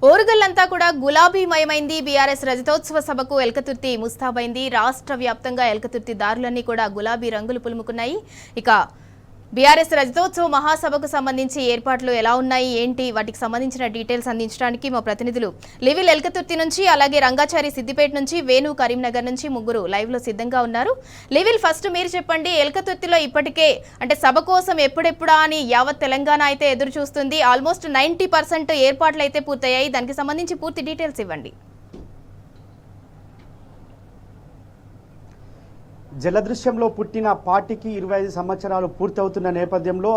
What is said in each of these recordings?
ఓరుగల్లంతా కూడా గులాబీమయమైంది. బీఆర్ఎస్ రజతోత్సవ సభకు ఎల్కతుర్తి ముస్తాబైంది. రాష్ట్ర వ్యాప్తంగా ఎల్కతుర్తి దారులన్నీ కూడా గులాబీ రంగులు పులుముకున్నాయి. ఇక బీఆర్ఎస్ రజతోత్సవ మహాసభకు సంబంధించి ఏర్పాట్లు ఎలా ఉన్నాయి, ఏంటి, వాటికి సంబంధించిన డీటెయిల్స్ అందించడానికి మా ప్రతినిధులు లివిల్ ఎల్కతుర్తి నుంచి, అలాగే రంగాచారి సిద్దిపేట నుంచి, వేణు కరీంనగర్ నుంచి ముగ్గురు లైవ్ లో సిద్ధంగా ఉన్నారు. లివిల్, ఫస్ట్ మీరు చెప్పండి, ఎల్కతుర్తిలో ఇప్పటికే అంటే సభ కోసం ఎప్పుడెప్పుడా అని యావత్ తెలంగాణ అయితే ఎదురు చూస్తుంది. ఆల్మోస్ట్ 90% ఏర్పాట్లు అయితే పూర్తయ్యాయి. దానికి సంబంధించి పూర్తి డీటెయిల్స్ ఇవ్వండి. జలదృశ్యంలో పుట్టిన పార్టీకి 25 సంవత్సరాలు పూర్తవుతున్న నేపథ్యంలో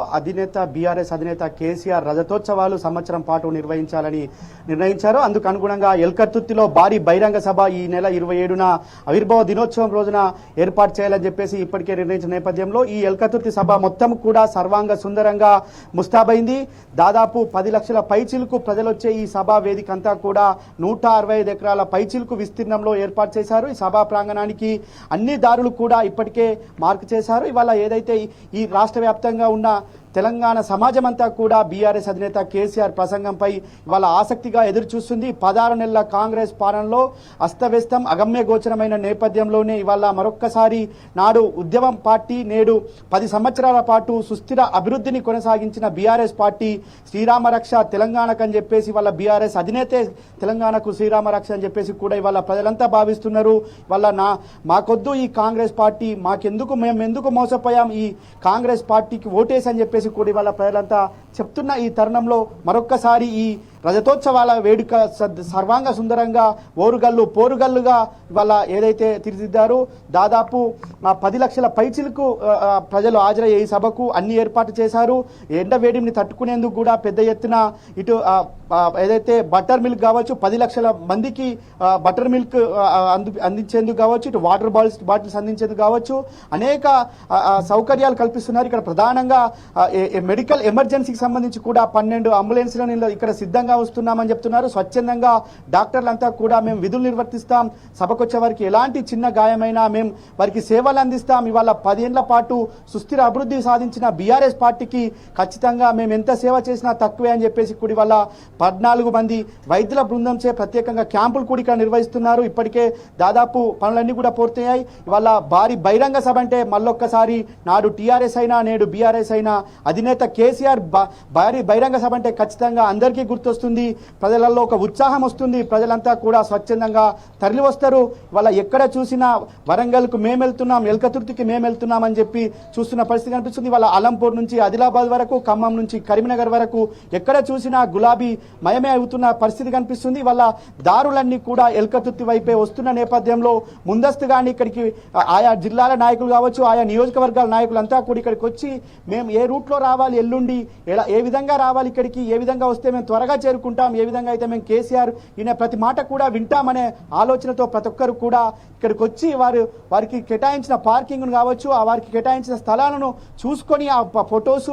బీఆర్ఎస్ అధినేత కేసీఆర్ రజతోత్సవాలు సంవత్సరం పాటు నిర్వహించాలని నిర్ణయించారు. అందుకు అనుగుణంగా ఎల్కతుర్తిలో భారీ బహిరంగ సభ ఈ నెల 27న ఆవిర్భావ దినోత్సవం రోజున ఏర్పాటు చేయాలని చెప్పేసి ఇప్పటికే నిర్ణయించిన నేపథ్యంలో ఈ ఎల్కతుర్తి సభ మొత్తం కూడా సర్వాంగ సుందరంగా ముస్తాబైంది. దాదాపు 10 లక్షల పైచిలుకు ప్రజలొచ్చే ఈ సభా వేదిక అంతా కూడా 165 ఎకరాల పైచిలుకు విస్తీర్ణంలో ఏర్పాటు చేశారు. ఈ సభా ప్రాంగణానికి అన్ని దారులు కూడా ఇప్పటికే మార్క్ చేశారు. ఇవాళ ఏదైతే ఈ రాష్ట్ర వ్యాప్తంగా ఉన్న తెలంగాణ సమాజం అంతా కూడా బీఆర్ఎస్ అధినేత కేసీఆర్ ప్రసంగంపై ఇవాళ ఆసక్తిగా ఎదురు చూస్తుంది. 16 నెలల కాంగ్రెస్ పాలనలో అస్తవ్యస్తం అగమ్య గోచరమైన నేపథ్యంలోనే ఇవాళ మరొక్కసారి నాడు ఉద్యమం పార్టీ, నేడు 10 సంవత్సరాల పాటు సుస్థిర అభివృద్ధిని కొనసాగించిన బీఆర్ఎస్ పార్టీ శ్రీరామ రక్ష తెలంగాణకు అని చెప్పేసి ఇవాళ బీఆర్ఎస్ అధినేతే తెలంగాణకు శ్రీరామ రక్ష అని చెప్పేసి కూడా ఇవాళ ప్రజలంతా భావిస్తున్నారు. ఇవాళ మాకొద్దు ఈ కాంగ్రెస్ పార్టీ, మేము ఎందుకు మోసపోయాం ఈ కాంగ్రెస్ పార్టీకి ఓటేసి అని చెప్పేసి కూడా ఇవాళ ప్రజలంతా చెప్తున్న ఈ తరుణంలో మరొక్కసారి ఈ రజతోత్సవాల వేడుక సర్వాంగ సుందరంగా పోరుగల్లుగా ఇవాళ ఏదైతే తీర్చిదిద్దారో దాదాపు 10 లక్షల పైచిలకు ప్రజలు హాజరయ్యే ఈ సభకు అన్ని ఏర్పాటు చేశారు. ఎండ వేడిని తట్టుకునేందుకు కూడా పెద్ద ఎత్తున ఇటు ఏదైతే బటర్ మిల్క్ కావచ్చు, 10 లక్షల మందికి బటర్ మిల్క్ అందించేందుకు కావచ్చు, ఇటు వాటర్ బాటిల్స్ అందించేందుకు కావచ్చు, అనేక సౌకర్యాలు కల్పిస్తున్నారు. ఇక్కడ ప్రధానంగా మెడికల్ ఎమర్జెన్సీకి సంబంధించి కూడా 12 అంబులెన్స్లను ఇక్కడ సిద్ధంగా వస్తున్నామని చెప్తున్నారు. స్వచ్ఛందంగా డాక్టర్లంతా కూడా మేము విధులు నిర్వర్తిస్తాం, సభకు వచ్చే వారికి ఎలాంటి చిన్న గాయమైనా మేము వారికి సేవలు అందిస్తాం. ఇవాళ 10 ఏళ్ల పాటు సుస్థిర అభివృద్ధి సాధించిన బీఆర్ఎస్ పార్టీకి ఖచ్చితంగా మేము ఎంత సేవ చేసినా తక్కువే అని చెప్పేసి కూడా ఇవాళ 14 మంది వైద్యుల బృందంచే ప్రత్యేకంగా క్యాంపులు కూడా ఇక్కడ నిర్వహిస్తున్నారు. ఇప్పటికే దాదాపు పనులన్నీ కూడా పూర్తయ్యాయి. ఇవాళ భారీ బహిరంగ సభ అంటే మళ్ళొక్కసారి నాడు టీఆర్ఎస్ అయినా నేడు బీఆర్ఎస్ అయినా అధినేత కేసీఆర్ భారీ బహిరంగ సభ అంటే ఖచ్చితంగా అందరికీ గుర్తొస్తుంది. ప్రజలలో ఒక ఉత్సాహం వస్తుంది. ప్రజలంతా కూడా స్వచ్ఛందంగా తరలి వస్తారు. వాళ్ళ ఎక్కడ చూసినా వరంగల్కు మేము వెళ్తున్నాం, ఎల్కతుర్తికి మేము వెళ్తున్నాం అని చెప్పి చూస్తున్న పరిస్థితి కనిపిస్తుంది. వాళ్ళ అలంపూర్ నుంచి ఆదిలాబాద్ వరకు, ఖమ్మం నుంచి కరీంనగర్ వరకు ఎక్కడ చూసినా గులాబీ మయమే అవుతున్న పరిస్థితి కనిపిస్తుంది. వాళ్ళ దారులన్నీ కూడా ఎల్కతుర్తి వైపే వస్తున్న నేపథ్యంలో ముందస్తుగానే ఇక్కడికి ఆయా జిల్లాల నాయకులు కావచ్చు, ఆయా నియోజకవర్గాల నాయకులంతా కూడా ఇక్కడికి వచ్చి మేము ఏ రూట్లో రావాలి, ఎల్లుండి ఏ విధంగా రావాలి, ఇక్కడికి ఏ విధంగా వస్తే మేము త్వరగా చేరుకుంటాం, ఏ విధంగా అయితే మేము కేసీఆర్ ఈయన ప్రతి మాట కూడా వింటామనే ఆలోచనతో ప్రతి ఒక్కరు కూడా ఇక్కడికి వచ్చి వారికి కేటాయించిన పార్కింగ్ కావచ్చు, వారికి కేటాయించిన స్థలాలను చూసుకొని ఆ ఫొటోస్,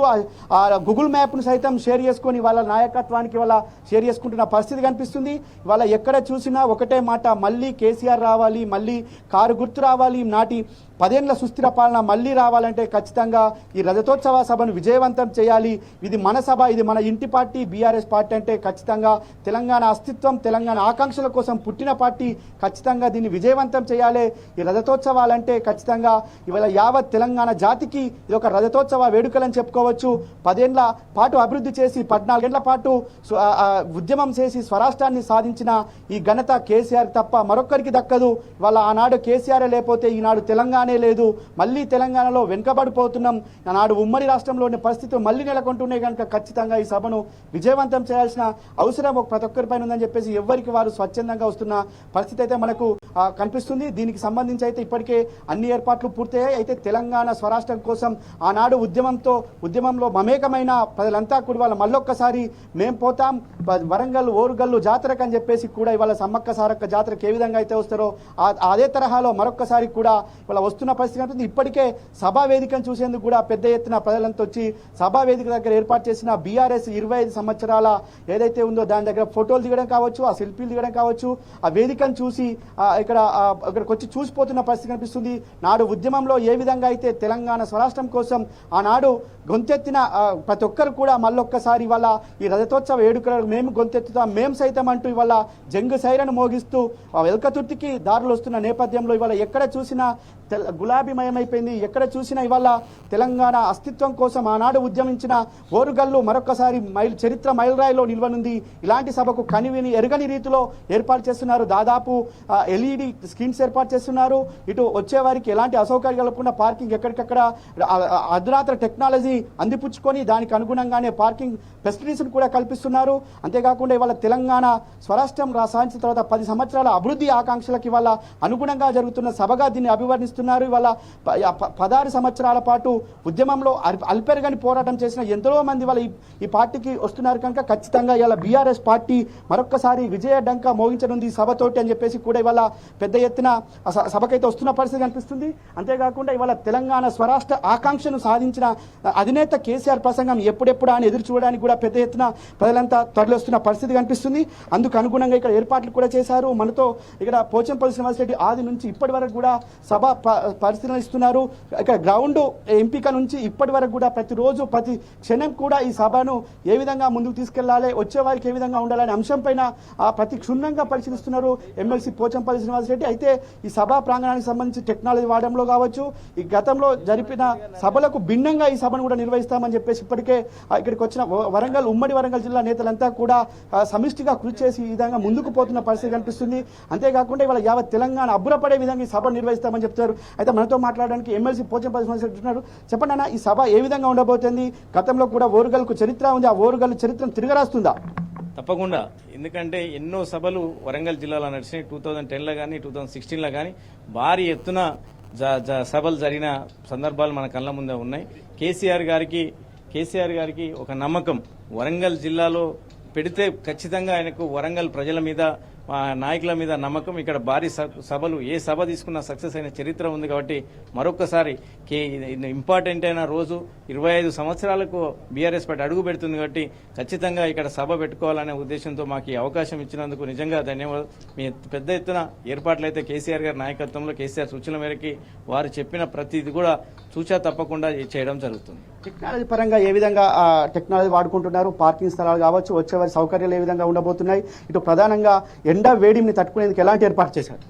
ఆ గూగుల్ మ్యాప్ను సైతం షేర్ చేసుకొని వాళ్ళ నాయకత్వానికి వాళ్ళ షేర్ చేసుకుంటున్న పరిస్థితి కనిపిస్తుంది. వాళ్ళ ఎక్కడ చూసినా ఒకటే మాట, మళ్ళీ కేసీఆర్ రావాలి, మళ్ళీ కారు గుర్తు రావాలి, నాటి 10 ఏళ్ల సుస్థిర పాలన మళ్ళీ రావాలంటే ఖచ్చితంగా ఈ రజతోత్సవ సభను విజయవంతం చేయాలి. ఇది మన సభ, ఇది మన ఇంటి పార్టీ. బీఆర్ఎస్ పార్టీ అంటే ఖచ్చితంగా తెలంగాణ అస్తిత్వం, తెలంగాణ ఆకాంక్షల కోసం పుట్టిన పార్టీ. ఖచ్చితంగా దీన్ని విజయవంతం చేయాలి. ఈ రజతోత్సవాలంటే ఖచ్చితంగా ఇవాళ యావత్ తెలంగాణ జాతికి ఇది ఒక రజతోత్సవ వేడుకలని చెప్పుకోవచ్చు. 10 ఏళ్ల పాటు అభివృద్ధి చేసి 14 ఏళ్ల పాటు ఉద్యమం చేసి స్వరాష్ట్రాన్ని సాధించిన ఈ ఘనత కేసీఆర్ తప్ప మరొక్కరికి దక్కదు. ఇవాళ ఆనాడు కేసీఆర్ లేకపోతే ఈనాడు తెలంగాణ లేదు. మళ్ళీ తెలంగాణలో వెనుకబడిపోతున్నాం. నాడు ఉమ్మడి రాష్ట్రంలోని పరిస్థితులు మళ్ళీ నెలకొంటున్నాయి కనుక ఖచ్చితంగా ఈ సభను విజయవంతం చేయాల్సిన అవసరం ప్రతి ఒక్కరిపైన ఉందని చెప్పేసి ఎవరికి వారు స్వచ్ఛందంగా వస్తున్న పరిస్థితి అయితే మనకు కనిపిస్తుంది. దీనికి సంబంధించి అయితే ఇప్పటికే అన్ని ఏర్పాట్లు పూర్తయ్యాయి. అయితే తెలంగాణ స్వరాష్ట్రం కోసం ఆనాడు ఉద్యమంలో మమేకమైన ప్రజలంతా కూడా ఇవాళ మళ్ళొక్కసారి మేము పోతాం వరంగల్ ఓరుగల్లు జాతరకు అని చెప్పేసి కూడా ఇవాళ సమ్మక్క సారక్క జాతరకు ఏ విధంగా అయితే వస్తారో అదే తరహాలో మరొక్కసారి కూడా ఇవాళ వస్తున్న పరిస్థితి ఉంటుంది. ఇప్పటికే సభా వేదికను చూసేందుకు కూడా పెద్ద ఎత్తున ప్రజలంతా వచ్చి సభా వేదిక దగ్గర ఏర్పాటు చేసిన బీఆర్ఎస్ 25 సంవత్సరాల ఏదైతే ఉందో దాని దగ్గర ఫోటోలు దిగడం కావచ్చు, ఆ సెల్ఫీలు దిగడం కావచ్చు, ఆ వేదికను చూసి ఇక్కడికి వచ్చి చూసిపోతున్న పరిస్థితి కనిపిస్తుంది. నాడు ఉద్యమంలో ఏ విధంగా అయితే తెలంగాణ స్వరాష్ట్రం కోసం ఆనాడు గొంతెత్తిన ప్రతి ఒక్కరు కూడా మళ్ళొక్కసారి ఇవాళ ఈ రజతోత్సవ వేడుకలకు మేము గొంతెత్తుతాం, మేము సైతం అంటూ ఇవాళ జంగు సైరను మోగిస్తూ వెల్కతుర్తికి దారులు వస్తున్న నేపథ్యంలో ఇవాళ ఎక్కడ చూసినా గులాబీమయమైపోయింది. ఎక్కడ చూసినా ఇవాళ తెలంగాణ అస్తిత్వం కోసం ఆనాడు ఉద్యమించిన ఓరుగల్లు మరొకసారి చరిత్ర మైలురాయిలో నిల్వనుంది. ఇలాంటి సభకు కనివిని ఎరుగని రీతిలో ఏర్పాటు చేస్తున్నారు. దాదాపు ఎల్ఈడి స్క్రీన్స్ ఏర్పాటు చేస్తున్నారు. ఇటు వచ్చే వారికి ఎలాంటి అసౌకర్యం కలగకుండా పార్కింగ్ ఎక్కడికక్కడ అధునాతన టెక్నాలజీ అందిపుచ్చుకొని దానికి అనుగుణంగానే పార్కింగ్ ఫెసిలిటీస్ను కూడా కల్పిస్తున్నారు. అంతేకాకుండా ఇవాళ తెలంగాణ స్వరాష్ట్రం సాధించిన తర్వాత 10 సంవత్సరాల అభివృద్ధి ఆకాంక్షలకు ఇవాళ అనుగుణంగా జరుగుతున్న సభగా దీన్ని అభివర్ణిస్తున్నారు. ఇవాళ 16 సంవత్సరాల పాటు ఉద్యమంలో అల్పెరగని పోరాటం చేసిన ఎంతో మంది వాళ్ళ ఈ పార్టీకి వస్తున్నారు కనుక ఖచ్చితంగా ఇవాళ బీఆర్ఎస్ పార్టీ మరొక్కసారి విజయ డంకా మోగించనుంది సభతోటి అని చెప్పేసి కూడా ఇవాళ పెద్ద ఎత్తున సభకైతే వస్తున్న పరిస్థితి కనిపిస్తుంది. అంతేకాకుండా ఇవాళ తెలంగాణ స్వరాష్ట్ర ఆకాంక్షను సాధించిన అధినేత కేసీఆర్ ప్రసంగం ఎప్పుడెప్పుడు అని ఎదురు చూడడానికి కూడా పెద్ద ఎత్తున ప్రజలంతా తరలిస్తున్న పరిస్థితి కనిపిస్తుంది. అందుకు అనుగుణంగా ఇక్కడ ఏర్పాట్లు కూడా చేశారు. మనతో ఇక్కడ పోచంపల్లి శ్రీనివాస్ రెడ్డి ఆది నుంచి ఇప్పటి వరకు కూడా సభ పరిశీలిస్తున్నారు. ఇక్కడ గ్రౌండ్ ఎంపిక నుంచి ఇప్పటి వరకు కూడా ప్రతిరోజు ప్రతి క్షణం కూడా ఈ సభను ఏ విధంగా ముందుకు తీసుకెళ్లాలి, వచ్చే వారికి ఏ విధంగా ఉండాలనే అంశం పైన ప్రతి క్షుణ్ణంగా పరిశీలిస్తున్నారు ఎమ్మెల్సీ పోచంపల్లి శ్రీనివాస్ రెడ్డి. అయితే ఈ సభా ప్రాంగణానికి సంబంధించి టెక్నాలజీ వాడడంలో కావచ్చు, ఈ గతంలో జరిపిన సభలకు భిన్నంగా ఈ సభను కూడా నిర్వహిస్తామని చెప్పేసి ఇప్పటికే ఇక్కడికి వచ్చిన ఉమ్మడి వరంగల్ జిల్లా నేతలంతా కూడా సమిష్టిగా కృషి చేసి ఈ విధంగా ముందుకు పోతున్న పరిస్థితి కనిపిస్తుంది. అంతేకాకుండా ఇవాళ యావత్ తెలంగాణ అబ్బురపడే విధంగా ఈ సభ నిర్వహిస్తామని చెప్తారు. అయితే మనతో మాట్లాడడానికి ఎమ్మెల్సీ పోచంపల్లి శ్రీనివాస్ రెడ్డి ఉన్నారు. చెప్పండి అన్న, ఈ సభ ఏ విధంగా ఉండబోతుంది? గతంలో కూడా ఓరుగల్కు చరిత్ర ఉంది, ఆ ఓరుగల్లు చరిత్రను తిరగరాస్తుందా? తప్పకుండా. ఎందుకంటే ఎన్నో సభలు వరంగల్ జిల్లాలో నడిచినాయి. 2010లో కానీ 2016లో కానీ భారీ ఎత్తున సభలు జరిగిన సందర్భాలు మన కళ్ళ ముందే ఉన్నాయి. కేసీఆర్ గారికి ఒక నమ్మకం వరంగల్ జిల్లాలో పెడితే ఖచ్చితంగా ఆయనకు వరంగల్ ప్రజల మీద నాయకుల మీద నమ్మకం. ఇక్కడ భారీ సభలు ఏ సభ తీసుకున్నా సక్సెస్ అయిన చరిత్ర ఉంది. కాబట్టి మరొక్కసారి ఇంపార్టెంట్ అయిన రోజు 25 సంవత్సరాలకు బీఆర్ఎస్ పార్టీ అడుగు పెడుతుంది. కాబట్టి ఖచ్చితంగా ఇక్కడ సభ పెట్టుకోవాలనే ఉద్దేశంతో మాకు ఈ అవకాశం ఇచ్చినందుకు నిజంగా ధన్యవాదాలు. మీ పెద్ద ఎత్తున ఏర్పాట్లు అయితే కేసీఆర్ గారి నాయకత్వంలో కేసీఆర్ సూచనల మేరకి వారు చెప్పిన ప్రతిది కూడా చూచా తప్పకుండా చేయడం జరుగుతుంది. టెక్నాలజీ పరంగా ఏ విధంగా టెక్నాలజీ వాడుకుంటున్నారు? పార్కింగ్ స్థలాలు కావచ్చు, వచ్చేవారి సౌకర్యాలు ఏ విధంగా ఉండబోతున్నాయి? ఇటు ప్రధానంగా ఎండ వేడిని తట్టుకునేందుకు ఎలాంటి ఏర్పాటు చేశారు?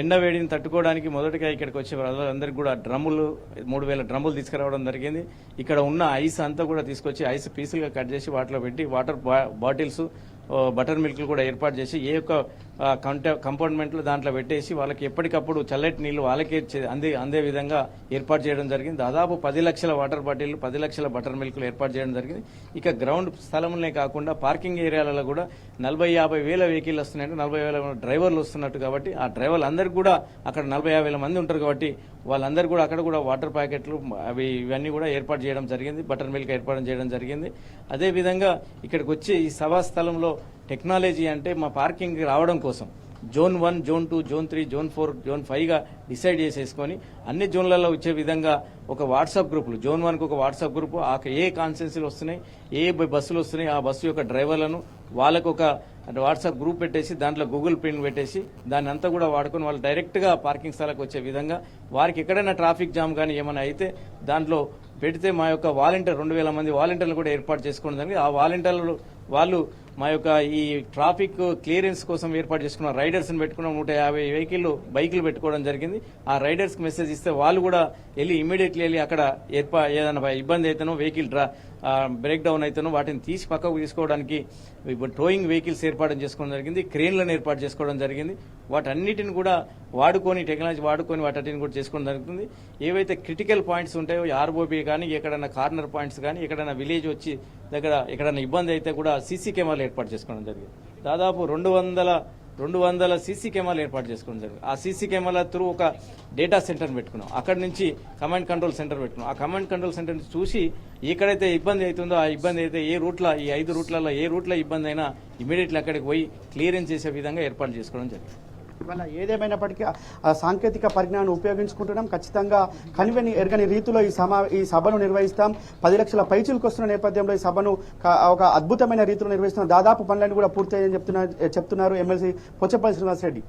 ఎండ వేడిని తట్టుకోవడానికి మొదటిగా ఇక్కడికి వచ్చే వాళ్ళందరికీ కూడా 3000 డ్రమ్ములు తీసుకురావడం జరిగింది. ఇక్కడ ఉన్న ఐస్ అంతా కూడా తీసుకొచ్చి ఐస్ పీసులుగా కట్ చేసి వాటిలో పెట్టి వాటర్ బాటిల్స్, బటర్ మిల్క్లు కూడా ఏర్పాటు చేసి ఏ యొక్క కంపార్ట్మెంట్లో దాంట్లో పెట్టేసి వాళ్ళకి ఎప్పటికప్పుడు చల్లటి నీళ్లు వాళ్ళకే అందే విధంగా ఏర్పాటు చేయడం జరిగింది. దాదాపు 10 లక్షల వాటర్ బాటిల్, 10 లక్షల బటర్ మిల్క్లు ఏర్పాటు చేయడం జరిగింది. ఇక గ్రౌండ్ స్థలంలోనే కాకుండా పార్కింగ్ ఏరియాలలో కూడా 40-50 వేల వెహికల్ వస్తున్నాయంటే 40 వేల డ్రైవర్లు వస్తున్నట్టు. కాబట్టి ఆ డ్రైవర్లు అందరికీ కూడా అక్కడ 40-50 వేల మంది ఉంటారు. కాబట్టి వాళ్ళందరూ కూడా అక్కడ కూడా వాటర్ ప్యాకెట్లు ఇవన్నీ కూడా ఏర్పాటు చేయడం జరిగింది. బటర్ మిల్క్ ఏర్పాటు చేయడం జరిగింది. అదేవిధంగా ఇక్కడికి వచ్చి ఈ సభా స్థలంలో టెక్నాలజీ అంటే మా పార్కింగ్ రావడం కోసం zone 1, zone 2, zone 3, zone 4, zone 5గా డిసైడ్ చేసేసుకొని అన్ని జోన్లలో వచ్చే విధంగా ఒక వాట్సాప్ గ్రూపులు, జోన్ 1కు ఒక వాట్సాప్ గ్రూపు, ఏ కాన్స్టిట్యున్సీలు వస్తున్నాయి, ఏ బస్సులు వస్తున్నాయి, ఆ బస్సు యొక్క డ్రైవర్లను వాళ్ళకు ఒక వాట్సాప్ గ్రూప్ పెట్టేసి దాంట్లో గూగుల్ పిన్ పెట్టేసి దాన్ని అంతా కూడా వాడుకొని వాళ్ళు డైరెక్ట్గా పార్కింగ్ స్థలకు వచ్చే విధంగా వారికి ఎక్కడైనా ట్రాఫిక్ జామ్ కానీ ఏమైనా అయితే దాంట్లో పెడితే మా యొక్క వాలంటీర్ 2000 మంది వాలంటీర్లు కూడా ఏర్పాటు చేసుకోవడం జరిగింది. ఆ వాలంటీర్లు వాళ్ళు మా యొక్క ఈ ట్రాఫిక్ క్లియరెన్స్ కోసం ఏర్పాటు చేసుకున్న రైడర్స్ని పెట్టుకున్నాం. 150 బైకులు పెట్టుకోవడం జరిగింది. ఆ రైడర్స్కి మెసేజ్ ఇస్తే వాళ్ళు కూడా ఇమీడియట్లీ వెళ్ళి అక్కడ ఏదైనా ఇబ్బంది అయితేనో వెహికల్ బ్రేక్ డౌన్ అయితేనో వాటిని తీసి పక్కకు తీసుకోవడానికి టోయింగ్ వెహికల్స్ ఏర్పాటు చేసుకోవడం జరిగింది. క్రేన్లను ఏర్పాటు చేసుకోవడం జరిగింది. వాటన్నిటిని కూడా వాడుకొని టెక్నాలజీ వాడుకొని వాటిని కూడా చేసుకోవడం జరుగుతుంది. ఏవైతే క్రిటికల్ పాయింట్స్ ఉంటాయో ఆర్ఓబీ కానీ ఎక్కడైనా కార్నర్ పాయింట్స్ కానీ ఎక్కడైనా విలేజ్ వచ్చి దగ్గర ఎక్కడైనా ఇబ్బంది అయితే కూడా సీసీ కెమెరాలు ఏర్పాటు చేసుకోవడం జరిగింది. దాదాపు 200 సీసీ కెమెరాలు ఏర్పాటు చేసుకోవడం జరిగింది. ఆ సీసీ కెమెరాల త్రూ ఒక డేటా సెంటర్ పెట్టుకున్నాం. అక్కడి నుంచి కమాండ్ కంట్రోల్ సెంటర్ పెట్టుకున్నాం. ఆ కమాండ్ కంట్రోల్ సెంటర్ చూసి ఎక్కడైతే ఇబ్బంది అవుతుందో ఆ ఇబ్బంది అయితే ఈ 5 రూట్లలో ఏ రూట్లో ఇబ్బంది అయినా ఇమీడియట్లీ అక్కడికి పోయి క్లియరెన్స్ చేసే విధంగా ఏర్పాటు చేసుకోవడం జరిగింది. ఇవాళ ఏదేమైనప్పటికీ సాంకేతిక పరిజ్ఞానం ఉపయోగించుకుంటున్నాం. ఖచ్చితంగా కనివెని ఎరగని రీతిలో ఈ సభను నిర్వహిస్తాం. 10 లక్షల పైచీలకు వస్తున్న నేపథ్యంలో ఈ సభను ఒక అద్భుతమైన రీతిలో నిర్వహిస్తున్నాం. దాదాపు పనులన్నీ కూడా పూర్తయ్యాయని చెప్తున్నారు ఎమ్మెల్సీ పోచంపల్లి శ్రీనివాస్ రెడ్డి.